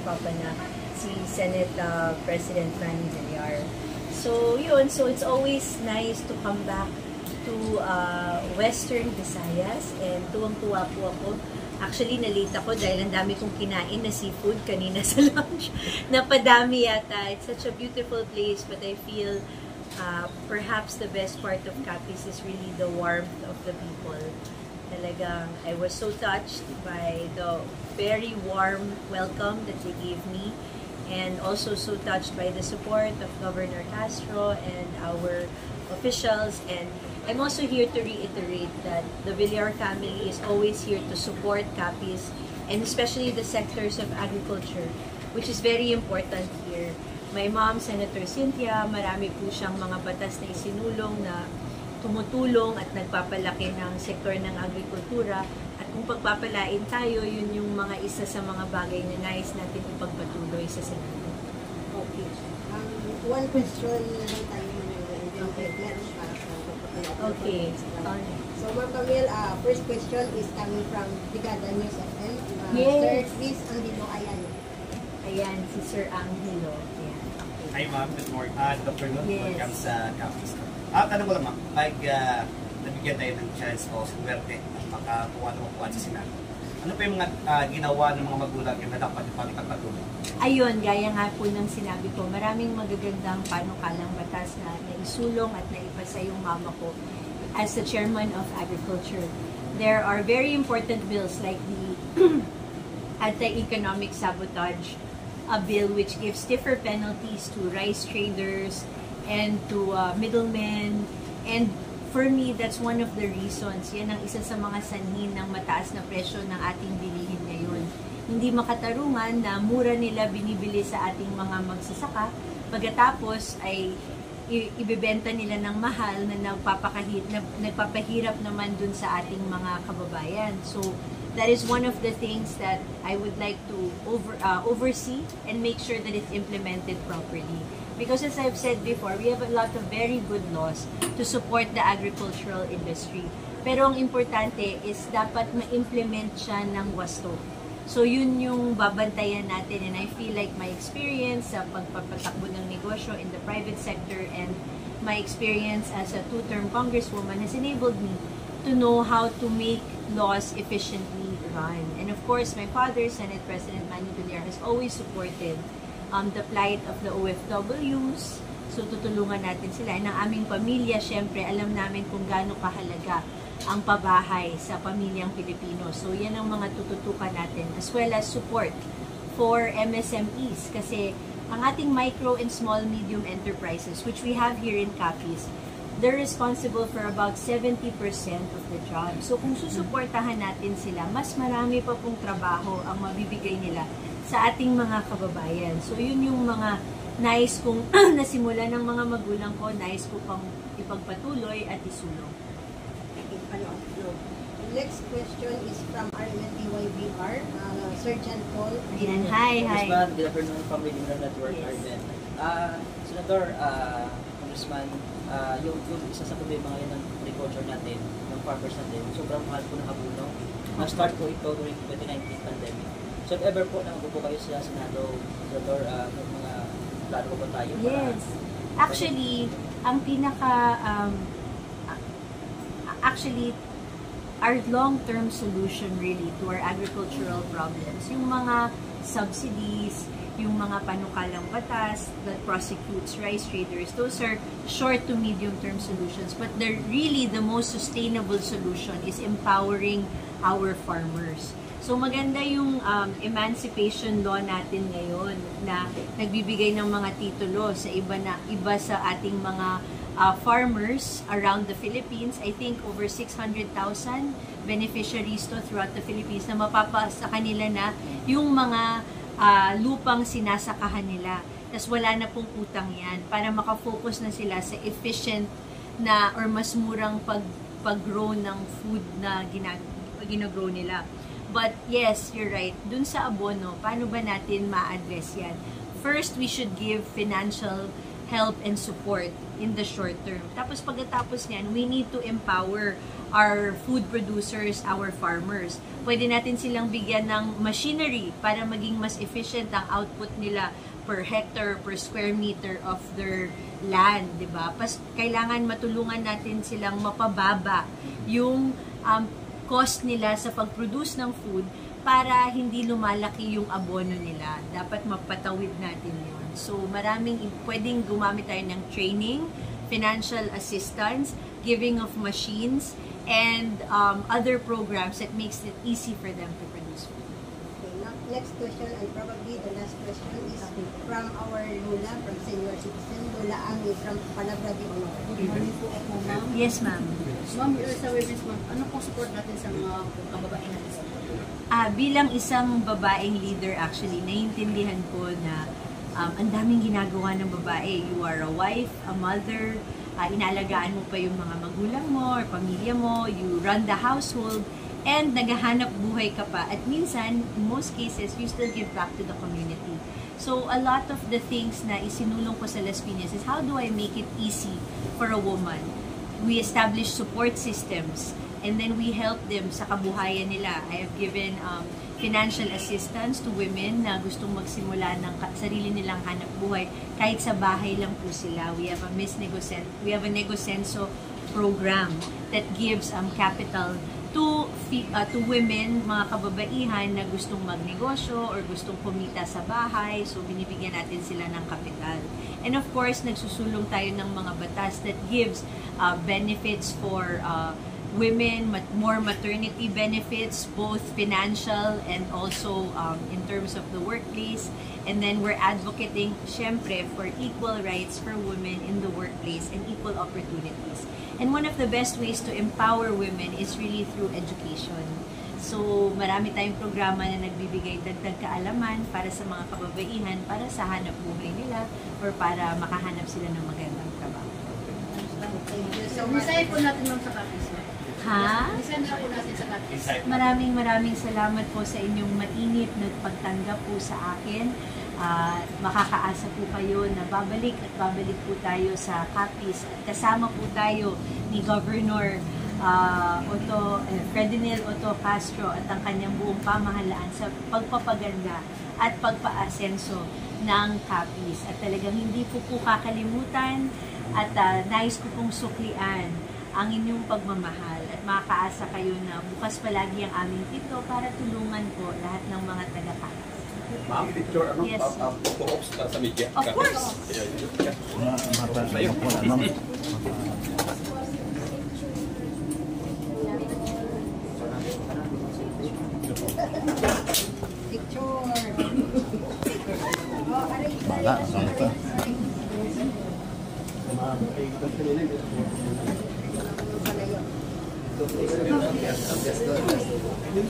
papa na si Senate President Manny Villar. So yun, so it's always nice to come back to Western Visayas, and tuwang-tuwa po ako. Actually, na-late ako dahil ang dami kong kinain na seafood kanina sa lunch. Napadami yata. It's such a beautiful place, but I feel perhaps the best part of Capiz is really the warmth of the people. Talagang, I was so touched by the very warm welcome that they gave me, and also so touched by the support of Governor Castro and our officials. And I'm also here to reiterate that the Villar family is always here to support Capiz, and especially the sectors of agriculture, which is very important here. My mom, Senator Cynthia, marami po siyang mga batas na isinulong na tumutulong at nagpapalaki ng sektor ng agrikultura. At kung pagpapalain tayo, yun yung mga isa sa mga bagay na nais natin ipagpatuloy sa Senado. Okay. One question na lang tayo Okay. So, Ma'am Camille, first question is coming from Brigada News FM. Yes. Sir Chris Angelo, ayan. Ayan, si Sir Angelo. Ayan. Okay. Hi ma'am, good morning. Good afternoon. Yes. Welcome sa Capiz. Tanong ko lang ma'am, pag nabigyan tayo ng chance o swerte at makakuha ng upuan sa Senado, ano pa yung mga ginawa ng mga magulang na dapat ipagpatuloy? Ayun, gaya nga po ng sinabi ko, maraming magagandang panukalang batas na naisulong at naipasa yung mama ko as the chairman of agriculture. There are very important bills like the anti-economic sabotage bill, which gives stiffer penalties to rice traders and to middlemen. And for me, that's one of the reasons. Yan ang isa sa mga sanhin ng mataas na presyo ng ating bilihin ngayon. Hindi makatarungan na mura nila binibili sa ating mga magsasaka, pagkatapos ay ibebenta nila ng mahal na nagpapahirap naman dun sa ating mga kababayan. So that is one of the things that I would like to oversee and make sure that it's implemented properly. Because as I've said before, we have a lot of very good laws to support the agricultural industry. Pero ang importante is dapat ma-implement siya ng wasto. So yun yung babantayan natin, and I feel like my experience sa pagpapatakbo ng negosyo in the private sector and my experience as a two-term congresswoman has enabled me to know how to make laws efficiently run. And of course, my father, Senate President Manny Villar, has always supported the plight of the OFWs. So tutulungan natin sila. And ang aming pamilya, syempre, alam namin kung gaano kahalaga ang pabahay sa pamilyang Pilipino. So yan ang mga tututukan natin, as well as support for MSMEs. Kasi ang ating micro and small medium enterprises, which we have here in Capiz, they're responsible for about 70% of the jobs. So kung susuportahan natin sila, mas marami pa pong trabaho ang mabibigay nila sa ating mga kababayan. So yun yung mga nais kong nasimula ng mga magulang ko, nais ko pang ipagpatuloy at isulong. Next question is from RMTYBR, Sergeant Paul. Ayan, hi. Good afternoon from Regional Network, Yes. Arden. Senator, Congressman, yung isa sa problema ngayon ng agriculture natin, ng farmers natin, sobrang mahal po ng abono. Na-start po ito during 2019 pandemic. So if ever po nanggupo kayo sa Senado, Senator, mga plano po ba tayo? Yes. Actually, ang actually, our long-term solution really to our agricultural problems, yung mga subsidies, yung mga panukalang batas that prosecutes rice traders, those are short to medium-term solutions. But really the most sustainable solution is empowering our farmers. So maganda yung emancipation law natin ngayon na nagbibigay ng mga titulo sa iba sa ating mga farmers around the Philippines. I think over 600,000 beneficiaries to throughout the Philippines na mapapasa kanila na yung mga lupang sinasakahan nila. Tapos wala na pong utang yan para makafocus na sila sa efficient na or mas murang pag-grow ng food na ginagrow nila. But yes, you're right. Dun sa abono, paano ba natin ma-address yan? First, we should give financial help and support in the short term. Tapos pagkatapos niyan, we need to empower our food producers, our farmers. Pwede natin silang bigyan ng machinery para maging mas efficient ang output nila per hectare, per square meter of their land, di ba? Kailangan matulungan natin silang mapababa yung cost nila sa pag-produce ng food para hindi lumalaki yung abono nila. Dapat mapatawid natin yun. So, pwedeng gumamit tayo ng training, financial assistance, giving of machines, and other programs that makes it easy for them to produce food. Okay, now, next question, and probably the last question, is from our Lola, from senior citizen, Lola Ami, from Palabra de Honor. Good morning po ako, ma'am. Yes, ma'am. Ma'am, sa Women's Month, ano po support natin sa mga kababaeng natin sa mundo? Bilang isang babaeng leader, actually, naiintindihan ko na ang daming ginagawa ng babae. You are a wife, a mother, inaalagaan mo pa yung mga magulang mo or pamilya mo, you run the household, and naghahanap buhay ka pa. At minsan, in most cases, you still give back to the community. So, a lot of the things na isinulong ko sa Las Piñas is how do I make it easy for a woman? We establish support systems, and then we help them sa kabuhayan nila. I have given financial assistance to women na gustong magsimula ng sarili nilang hanap buhay kahit sa bahay lang po sila. We have a Negosenso program that gives capital to women, mga kababaihan na gustong magnegosyo or gustong kumita sa bahay. So, binibigyan natin sila ng kapital. And of course, nagsusulong tayo ng mga batas that gives benefits for women, more maternity benefits, both financial and also in terms of the workplace. And then we're advocating, syempre, for equal rights for women in the workplace and equal opportunities. And one of the best ways to empower women is really through education. So, marami tayong programa na nagbibigay dagdag kaalaman para sa mga kababaihan, para sa hanap buhay nila, or para makahanap sila ng magandang trabaho. Thank you so much. Isaya po natin, ma'am, sa kapis. Ha? Isaya po natin sa kapis. Maraming salamat po sa inyong mainit na pagtanggap po sa akin. Makakaasa po kayo na babalik po tayo sa Capiz. Kasama po tayo ni Governor Ferdinand Otto Castro at ang kanyang buong pamahalaan sa pagpapaganda at pagpaasenso ng Capiz. At talagang hindi po kakalimutan at nais ko pong suklian ang inyong pagmamahal at makakaasa kayo na bukas palagi ang aming pito para tulungan po lahat ng mga taga-Capiz. Ma'am, picture ano? Yes. Photo-ops para sa media. Of course! Picture. Palayo.